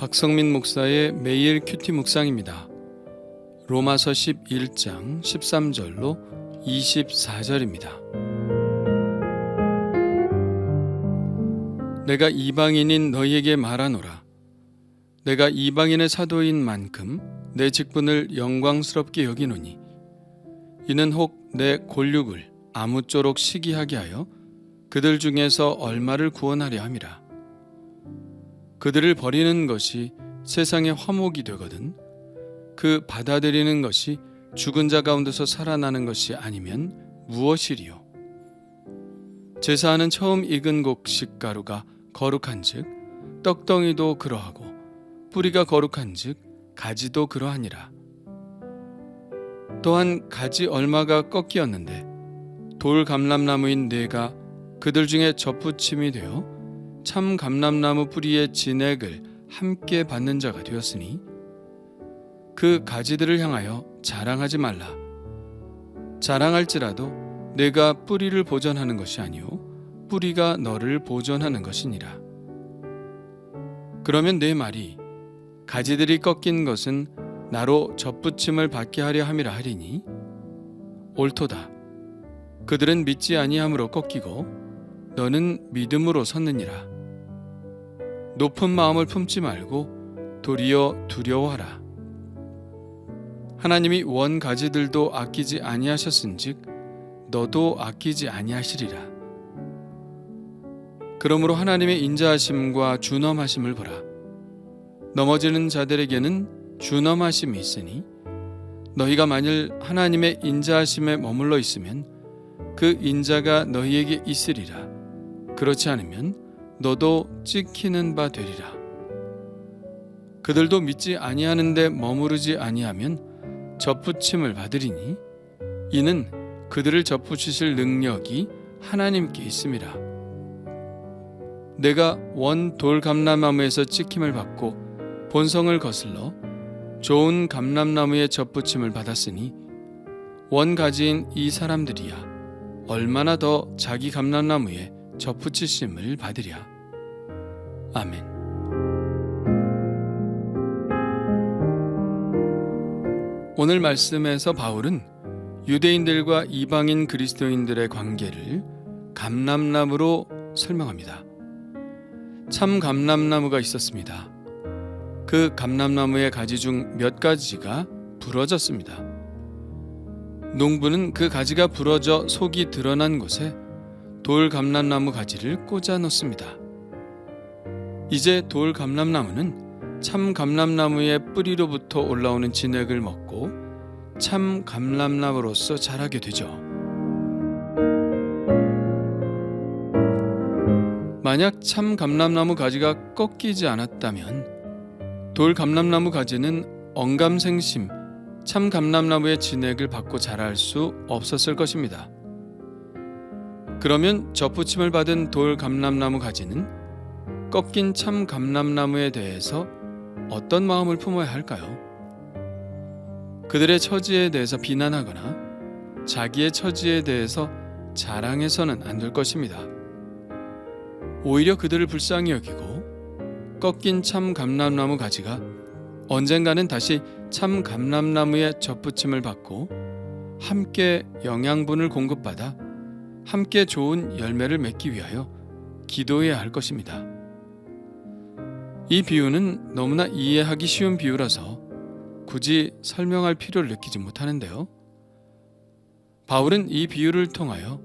박성민 목사의 매일 큐티 묵상입니다. 로마서 11장 13절로 24절입니다. 내가 이방인인 너희에게 말하노라. 내가 이방인의 사도인 만큼 내 직분을 영광스럽게 여기노니 이는 혹 내 골육을 아무쪼록 시기하게 하여 그들 중에서 얼마를 구원하려 함이라. 그들을 버리는 것이 세상의 화목이 되거든 그 받아들이는 것이 죽은 자 가운데서 살아나는 것이 아니면 무엇이리요. 제사하는 처음 익은 곡식 가루가 거룩한즉 떡덩이도 그러하고 뿌리가 거룩한즉 가지도 그러하니라. 또한 가지 얼마가 꺾이었는데 돌 감람나무인 네가 그들 중에 접붙임이 되어 참 감람나무 뿌리의 진액을 함께 받는 자가 되었으니 그 가지들을 향하여 자랑하지 말라. 자랑할지라도 내가 뿌리를 보전하는 것이 아니요 뿌리가 너를 보전하는 것이니라. 그러면 내 말이 가지들이 꺾인 것은 나로 접붙임을 받게 하려 함이라 하리니 옳도다. 그들은 믿지 아니함으로 꺾이고 너는 믿음으로 섰느니라. 높은 마음을 품지 말고 도리어 두려워하라. 하나님이 원 가지들도 아끼지 아니하셨은즉 너도 아끼지 아니하시리라. 그러므로 하나님의 인자하심과 준엄하심을 보라. 넘어지는 자들에게는 준엄하심이 있으니 너희가 만일 하나님의 인자하심에 머물러 있으면 그 인자가 너희에게 있으리라. 그렇지 않으면 너도 찍히는 바 되리라. 그들도 믿지 아니하는데 머무르지 아니하면 접붙임을 받으리니 이는 그들을 접붙이실 능력이 하나님께 있음이라. 내가 원 돌 감람나무에서 찍힘을 받고 본성을 거슬러 좋은 감람나무의 접붙임을 받았으니 원 가지인 이 사람들이야 얼마나 더 자기 감람나무에 접붙이심을 받으랴. 아멘. 오늘 말씀에서 바울은 유대인들과 이방인 그리스도인들의 관계를 감람나무로 설명합니다. 참 감람나무가 있었습니다. 그 감람나무의 가지 중 몇 가지가 부러졌습니다. 농부는 그 가지가 부러져 속이 드러난 곳에 돌 감람나무 가지를 꽂아 놓습니다. 이제 돌 감람나무는 참 감람나무의 뿌리로부터 올라오는 진액을 먹고 참 감람나무로서 자라게 되죠. 만약 참 감람나무 가지가 꺾이지 않았다면 돌 감람나무 가지는 언감생심 참 감람나무의 진액을 받고 자랄 수 없었을 것입니다. 그러면 접붙임을 받은 돌 감람나무 가지는 꺾인 참 감람나무에 대해서 어떤 마음을 품어야 할까요? 그들의 처지에 대해서 비난하거나 자기의 처지에 대해서 자랑해서는 안 될 것입니다. 오히려 그들을 불쌍히 여기고 꺾인 참 감람나무 가지가 언젠가는 다시 참 감람나무의 접붙임을 받고 함께 영양분을 공급받아 함께 좋은 열매를 맺기 위하여 기도해야 할 것입니다. 이 비유는 너무나 이해하기 쉬운 비유라서 굳이 설명할 필요를 느끼지 못하는데요. 바울은 이 비유를 통하여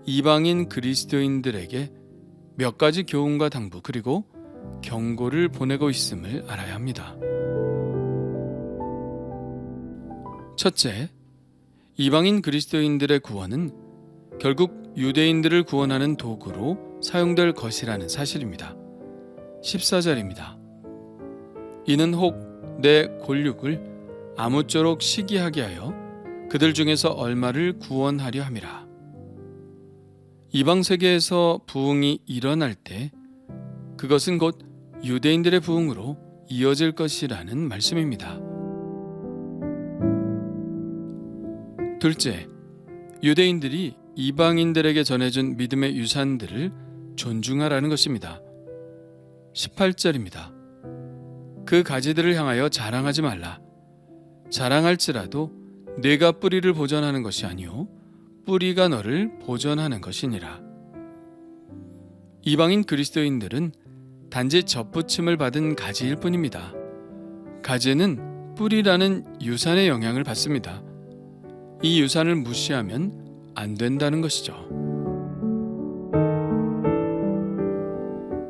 이방인 그리스도인들에게 몇 가지 교훈과 당부 그리고 경고를 보내고 있음을 알아야 합니다. 첫째, 이방인 그리스도인들의 구원은 결국 유대인들을 구원하는 도구로 사용될 것이라는 사실입니다. 14절입니다. 이는 혹 내 골육을 아무쪼록 시기하게 하여 그들 중에서 얼마를 구원하려 함이라. 이방 세계에서 부흥이 일어날 때 그것은 곧 유대인들의 부흥으로 이어질 것이라는 말씀입니다. 둘째, 유대인들이 이방인들에게 전해준 믿음의 유산들을 존중하라는 것입니다. 18절입니다. 그 가지들을 향하여 자랑하지 말라. 자랑할지라도 네가 뿌리를 보전하는 것이 아니요 뿌리가 너를 보전하는 것이니라. 이방인 그리스도인들은 단지 접붙임을 받은 가지일 뿐입니다. 가지는 뿌리라는 유산의 영향을 받습니다. 이 유산을 무시하면 안 된다는 것이죠.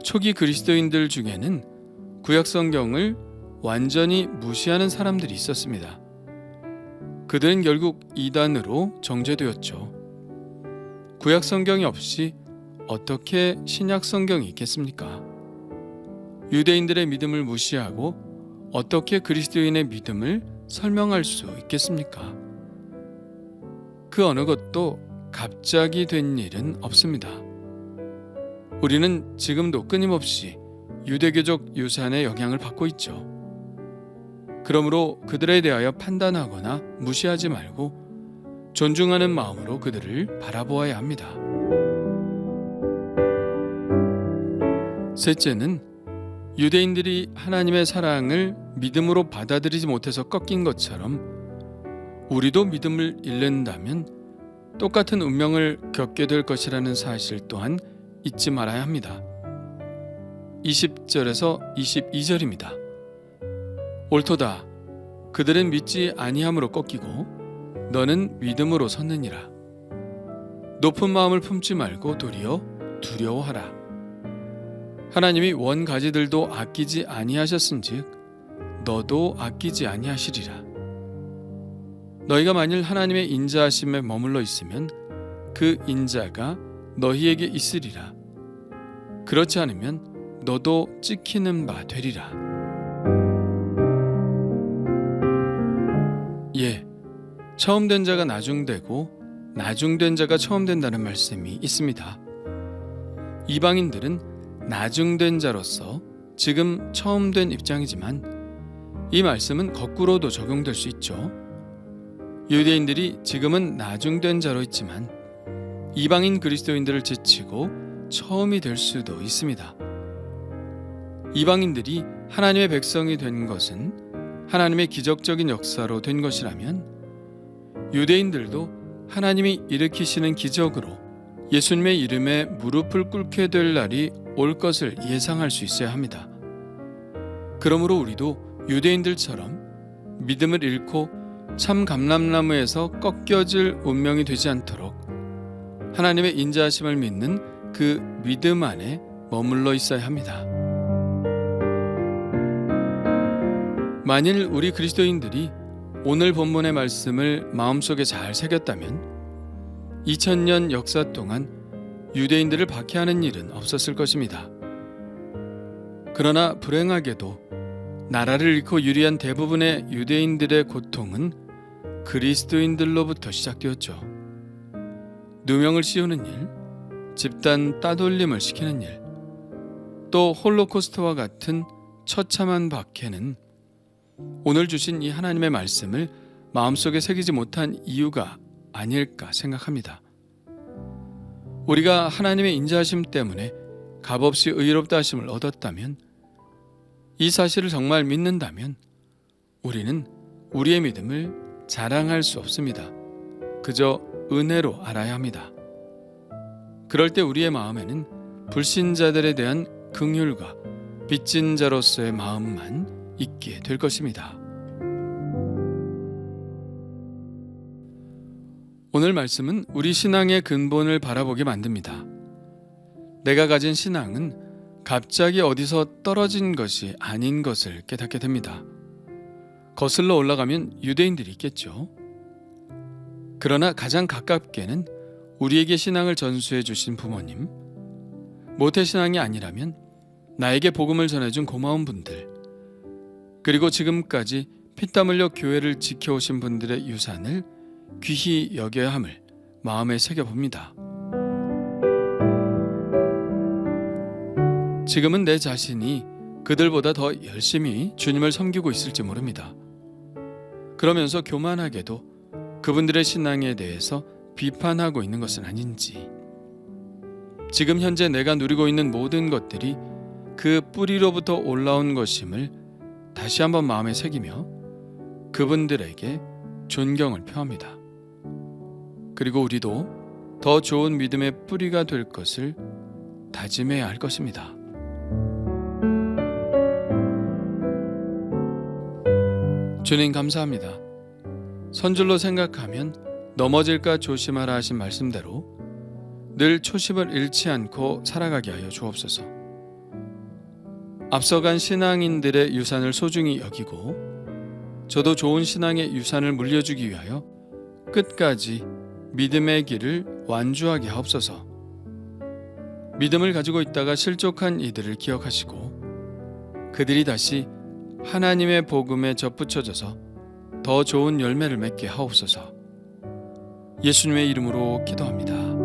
초기 그리스도인들 중에는 구약 성경을 완전히 무시하는 사람들이 있었습니다. 그들은 결국 이단으로 정죄되었죠. 구약 성경이 없이 어떻게 신약 성경이 있겠습니까? 유대인들의 믿음을 무시하고 어떻게 그리스도인의 믿음을 설명할 수 있겠습니까? 그 어느 것도 갑자기 된 일은 없습니다. 우리는 지금도 끊임없이 유대교적 유산의 영향을 받고 있죠. 그러므로 그들에 대하여 판단하거나 무시하지 말고 존중하는 마음으로 그들을 바라보아야 합니다. 셋째는 유대인들이 하나님의 사랑을 믿음으로 받아들이지 못해서 꺾인 것처럼 우리도 믿음을 잃는다면 똑같은 운명을 겪게 될 것이라는 사실 또한 잊지 말아야 합니다. 20절에서 22절입니다. 옳도다. 그들은 믿지 아니함으로 꺾이고 너는 믿음으로 섰느니라. 높은 마음을 품지 말고 도리어 두려워하라. 하나님이 원 가지들도 아끼지 아니하셨은즉 너도 아끼지 아니하시리라. 너희가 만일 하나님의 인자하심에 머물러 있으면 그 인자가 너희에게 있으리라. 그렇지 않으면 너도 찍히는 바 되리라. 예, 처음 된 자가 나중되고 나중된 자가 처음 된다는 말씀이 있습니다. 이방인들은 나중된 자로서 지금 처음 된 입장이지만 이 말씀은 거꾸로도 적용될 수 있죠. 유대인들이 지금은 나중된 자로 있지만 이방인 그리스도인들을 제치고 처음이 될 수도 있습니다. 이방인들이 하나님의 백성이 된 것은 하나님의 기적적인 역사로 된 것이라면 유대인들도 하나님이 일으키시는 기적으로 예수님의 이름에 무릎을 꿇게 될 날이 올 것을 예상할 수 있어야 합니다. 그러므로 우리도 유대인들처럼 믿음을 잃고 참 감람나무에서 꺾여질 운명이 되지 않도록 하나님의 인자하심을 믿는 그 믿음 안에 머물러 있어야 합니다. 만일 우리 그리스도인들이 오늘 본문의 말씀을 마음속에 잘 새겼다면 2000년 역사 동안 유대인들을 박해하는 일은 없었을 것입니다. 그러나 불행하게도 나라를 잃고 유리한 대부분의 유대인들의 고통은 그리스도인들로부터 시작되었죠. 누명을 씌우는 일, 집단 따돌림을 시키는 일, 또 홀로코스트와 같은 처참한 박해는 오늘 주신 이 하나님의 말씀을 마음속에 새기지 못한 이유가 아닐까 생각합니다. 우리가 하나님의 인자하심 때문에 값없이 의롭다 하심을 얻었다면, 이 사실을 정말 믿는다면 우리는 우리의 믿음을 자랑할 수 없습니다. 그저 은혜로 알아야 합니다. 그럴 때 우리의 마음에는 불신자들에 대한 긍휼과 빚진 자로서의 마음만 있게 될 것입니다. 오늘 말씀은 우리 신앙의 근본을 바라보게 만듭니다. 내가 가진 신앙은 갑자기 어디서 떨어진 것이 아닌 것을 깨닫게 됩니다. 거슬러 올라가면 유대인들이 있겠죠. 그러나 가장 가깝게는 우리에게 신앙을 전수해 주신 부모님, 모태신앙이 아니라면 나에게 복음을 전해준 고마운 분들, 그리고 지금까지 피땀 흘려 교회를 지켜오신 분들의 유산을 귀히 여겨야 함을 마음에 새겨봅니다. 지금은 내 자신이 그들보다 더 열심히 주님을 섬기고 있을지 모릅니다. 그러면서 교만하게도 그분들의 신앙에 대해서 비판하고 있는 것은 아닌지, 지금 현재 내가 누리고 있는 모든 것들이 그 뿌리로부터 올라온 것임을 다시 한번 마음에 새기며 그분들에게 존경을 표합니다. 그리고 우리도 더 좋은 믿음의 뿌리가 될 것을 다짐해야 할 것입니다. 주님 감사합니다. 선줄로 생각하면 넘어질까 조심하라 하신 말씀대로 늘 초심을 잃지 않고 살아가게 하여 주옵소서. 앞서간 신앙인들의 유산을 소중히 여기고 저도 좋은 신앙의 유산을 물려주기 위하여 끝까지 믿음의 길을 완주하게 하옵소서. 믿음을 가지고 있다가 실족한 이들을 기억하시고 그들이 다시 하나님의 복음에 접붙여져서 더 좋은 열매를 맺게 하옵소서. 예수님의 이름으로 기도합니다.